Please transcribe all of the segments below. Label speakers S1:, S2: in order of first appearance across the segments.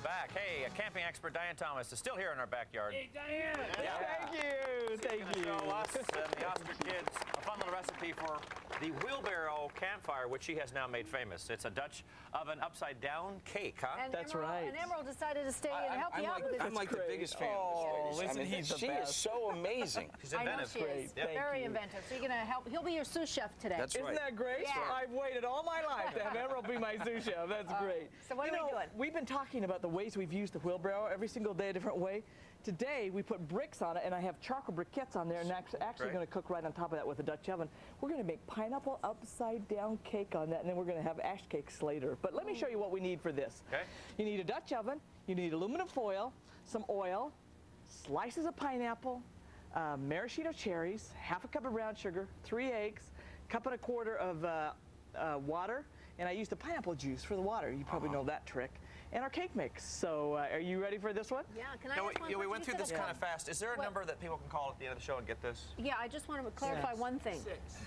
S1: back. Hey, camping expert Dian Thomas is still here in our backyard.
S2: Hey, Dian!
S1: Yeah.
S3: Thank you. Thank you.
S1: Show us and the Oscar kids a fun little recipe for the wheelbarrow campfire, which she has now made famous. It's a Dutch oven upside down cake, huh?
S4: And
S3: That's
S4: Emerald,
S3: right.
S4: And Emerald decided to stay and help you out with it.
S5: I'm like the biggest fan
S3: Oh,
S5: of this.
S3: listen, he's the
S5: she
S3: best.
S5: is so amazing.
S1: She's
S4: I know
S1: inventive.
S4: she is.
S3: Great. Thank
S4: Very
S3: you.
S4: inventive. So you're going to help. He'll be your sous chef today.
S5: That's
S3: Isn't
S5: right.
S3: that great?
S4: Yeah.
S3: I've waited all my life to have Emerald be my sous chef. That's great.
S4: So what are we doing?
S3: We've been talking about the ways we've used the wheelbarrow every single day a different way. Today we put bricks on it, and I have charcoal briquettes on there, and actually
S1: Great.
S3: going to cook right on top of that with a Dutch oven. We're going to make pineapple upside down cake on that, and then we're going to have ash cakes later. But let me show you what we need for this.
S1: Okay.
S3: You need a Dutch oven, you need aluminum foil, some oil, slices of pineapple, maraschino cherries, half a cup of brown sugar, 3 eggs, cup and a quarter of water, and I used the pineapple juice for the water. You probably know that trick. And our cake mix. So are you ready for this one?
S4: Yeah, can I
S1: Now,
S4: ask one
S1: we
S4: question?
S1: went
S4: You
S1: through
S4: said
S1: this
S4: a
S1: kind
S4: cup.
S1: of fast. Is there a
S4: What?
S1: number that people can call at the end of the show and get this?
S4: Yeah, I just want to clarify one thing.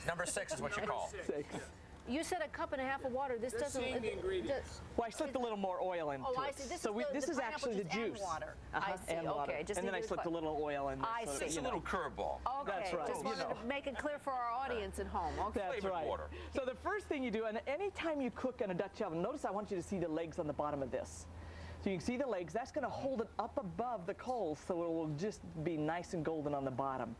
S1: Number 6 is what you call.
S3: 6.
S4: You said a cup and a half of water. This doesn't.
S2: seeing the ingredients.
S3: Well, I slipped a little more oil into
S4: Oh, I
S3: it.
S4: see. This
S3: so
S4: is the
S3: this is
S4: pineapple
S3: actually the
S4: juice and
S3: juice.
S4: water. I see.
S3: And water.
S4: Okay, just
S3: and then I
S4: needed to
S3: slipped a little oil in there.
S4: I
S3: so
S4: see.
S3: that,
S5: It's
S3: you
S5: a
S3: know.
S5: little curveball.
S4: Okay,
S3: That's right,
S4: just
S3: you
S4: wanted
S3: know.
S4: to make it clear for our audience at home. Okay.
S3: That's
S1: Flavored
S3: right.
S1: water.
S3: So the first thing you do, and anytime you cook in a Dutch oven, notice I want you to see the legs on the bottom of this. So you can see the legs. That's going to hold it up above the coals, so it will just be nice and golden on the bottom.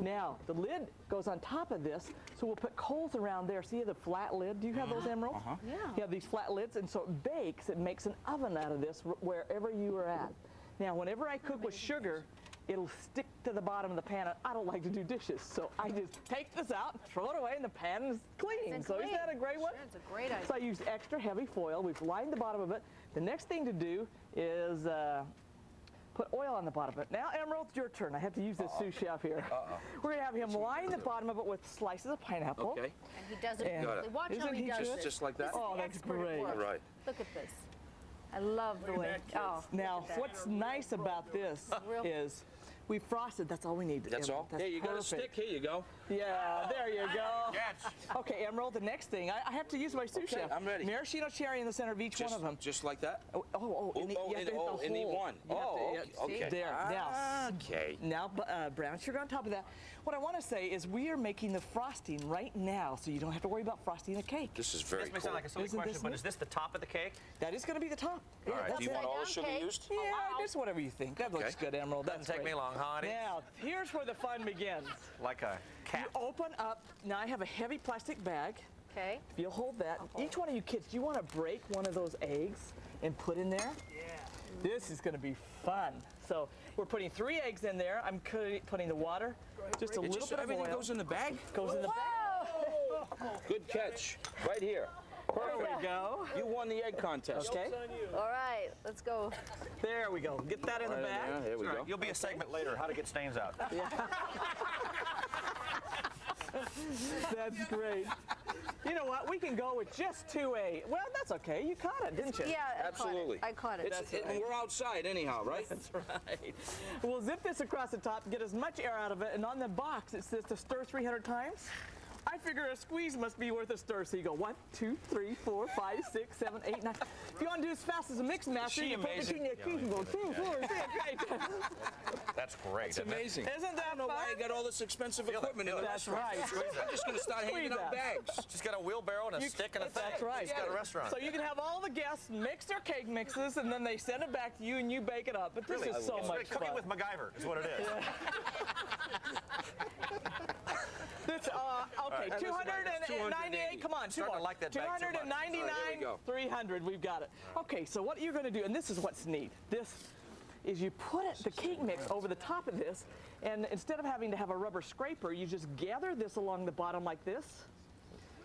S3: Now, the lid goes on top of this, so we'll put coals around there. See the flat lid? Do you have those, Emerald?
S4: Yeah.
S3: You have these flat lids, and so it bakes. It makes an oven out of this wherever you are at. Now, whenever I cook with sugar, it'll stick to the bottom of the pan, and I don't like to do dishes, so I just take this out, throw it away, and the pan is clean.
S4: It's
S3: So
S4: clean.
S3: isn't that a great one?
S4: Sure, it's a great idea.
S3: So I use extra heavy foil. We've lined the bottom of it. The next thing to do is put oil on the bottom of it. Now, Emerald, it's your turn. I have to use this sous chef here. We're going to have him line the bottom of it with slices of pineapple.
S5: Okay.
S4: And he does it
S3: And-
S4: beautifully. Watch how
S3: Isn't
S4: he
S3: he
S4: does
S3: just-
S4: it.
S5: Just like that?
S4: This is
S3: Oh,
S4: the
S3: that's
S4: expert at
S3: great.
S4: work.
S5: Right.
S4: Look at this. I love the way. Oh,
S3: Now, what's nice about this
S4: Real-
S3: is we frosted. That's all we need.
S5: That's
S3: Emerald.
S5: all? Here, you got a
S3: perfect.
S5: stick. Here you go.
S3: Yeah, there you go.
S1: Catch.
S3: Okay, Emerald, the next thing, I have to use my sous
S5: Okay,
S3: chef.
S5: I'm ready.
S3: Maraschino cherry in the center of each one of them.
S5: Just like that?
S3: Oh, in the, you have to hit the
S5: in the
S3: hole.
S5: one.
S3: You have to-
S5: Oh,
S3: yeah,
S5: okay.
S3: There, now.
S5: Okay.
S3: Now, brown sugar on top of that. What I want to say is we are making the frosting right now, so you don't have to worry about frosting the cake.
S5: This is very
S1: This may
S5: cool.
S1: sound like a silly
S3: Isn't
S1: question,
S3: this
S1: but
S3: neat?
S1: is this the top of the cake?
S3: That is going to be the top. Yeah,
S1: All right.
S3: that's
S5: Do you
S3: it.
S5: want all the
S4: Upside
S5: sugar
S4: down cake.
S5: used?
S3: Yeah, just whatever you think. That looks
S5: Okay.
S3: good, Emerald.
S1: Doesn't
S3: That's
S1: take
S3: great.
S1: me long, honey.
S3: Now, here's where the fun begins.
S1: Like a
S3: You
S1: cat.
S3: open up. Now, I have a heavy plastic bag.
S4: okay.
S3: If you'll hold that. Each one of you kids, do you want to break one of those eggs and put in there? Yeah. This is going to be fun. So we're putting 3 eggs in there. I'm putting the water, just a
S5: It
S3: little
S5: just,
S3: bit of
S5: everything
S3: oil.
S5: goes in the bag?
S3: Goes in the bag.
S5: Good catch. Right here.
S3: There we go.
S5: You won the egg contest.
S3: Okay.
S4: All right, let's go.
S3: There we go. Get that in the
S5: Right in
S3: bag.
S5: there. There we
S1: All
S5: go.
S1: right, you'll be a segment later, how to get stains out.
S3: That's great. You know what? We can go with just 2 eggs. Well, that's okay. You caught it, didn't you?
S4: Yeah,
S5: Absolutely.
S4: I caught it.
S5: And we're outside anyhow, right?
S3: That's right. We'll zip this across the top, get as much air out of it, and on the box it says to stir 300 times. I figure a squeeze must be worth a stir. So you go 1, 2, 3, 4, 5, 6, 7, 8, 9. If you want to do as fast as a mix master,
S1: She
S3: you put
S1: amazing?
S3: between your keys and go 2, 4, 6, 8.
S1: That's great.
S5: It's amazing.
S3: Isn't that
S5: I don't know why
S3: fun?
S5: I got all this expensive
S1: Feel it,
S5: equipment in
S1: feel
S5: the
S1: it.
S3: That's
S5: restaurant.
S3: right.
S5: I'm just going to start handing out
S3: that.
S5: bags.
S1: Just got a wheelbarrow and a stick and a thing.
S3: That's right.
S1: Just got a restaurant.
S3: So you can have all the guests mix their cake mixes, and then they send it back to you, and you bake it up. But this is so
S1: It's
S3: much
S1: like cooking
S3: fun.
S1: with MacGyver is what it is.
S3: This, okay,
S5: That's
S3: 298. Come on, two
S1: Starting
S3: more.
S1: to like that bag too much.
S3: 299,
S5: All right, here we go.
S3: 300. We've got it. Okay, so what you're going to do, and this is what's neat. This is you put the cake mix over the top of this, and instead of having to have a rubber scraper, you just gather this along the bottom like this.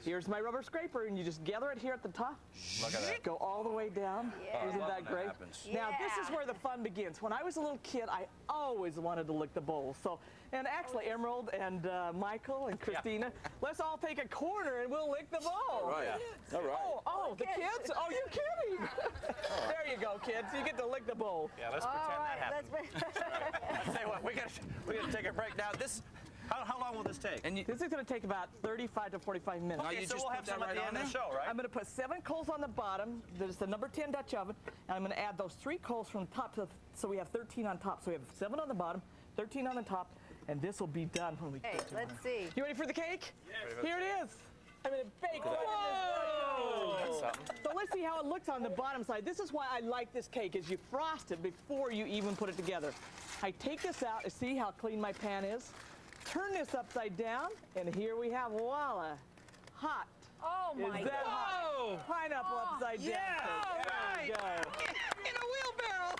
S3: Here's my rubber scraper, and you just gather it here at the top.
S1: Look at that.
S3: Go all the way down.
S4: Yeah.
S3: Isn't
S5: love
S3: that
S5: when
S3: great?
S5: that happens.
S3: Now, this is
S4: Yeah.
S3: where the fun begins. When I was a little kid, I always wanted to lick the bowl. So, and actually, Emerald and Michael and Christina, let's all take a corner and we'll lick the bowl.
S5: Right. All right.
S3: Oh, the kids? Oh, you're kidding. There you go, kids. You get to lick the bowl.
S1: Yeah, let's
S4: All
S1: pretend
S4: right,
S1: that happened.
S4: let's.
S1: I'll tell you what, we gotta take a break now. How long will this take?
S5: And you,
S3: This is going to take about 35 to 45 minutes.
S5: Now
S1: Okay,
S5: you
S1: so
S5: just
S1: we'll
S5: put
S1: have
S5: that
S1: some at
S5: right
S1: the
S5: on
S1: end of the
S5: there?
S1: show, right?
S3: I'm going to put 7 coals on the bottom. There's the number 10 Dutch oven. And I'm going to add those 3 coals from the top so we have 13 on top. So we have 7 on the bottom, 13 on the top, and this will be done when we
S4: Okay,
S3: get to it.
S4: let's see.
S3: You ready for the cake?
S1: Yes.
S3: Here it is. I'm going to bake right in this. So let's see how it looks on the bottom side. This is why I like this cake, is you frost it before you even put it together. I take this out and see how clean my pan is. Turn this upside down, and here we have, voila, hot.
S4: Oh
S3: Is
S4: my
S3: that
S4: God.
S3: hot? Pineapple upside down. There we go.
S2: In a wheelbarrow.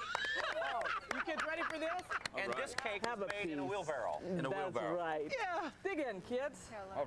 S3: You kids ready for this?
S1: And
S5: right.
S1: this cake
S3: Have
S1: is
S3: a
S1: made in a
S3: piece.
S1: wheelbarrow.
S5: In a
S3: That's
S5: wheelbarrow.
S3: right.
S2: Yeah.
S3: Dig in, kids.
S4: Here,
S5: All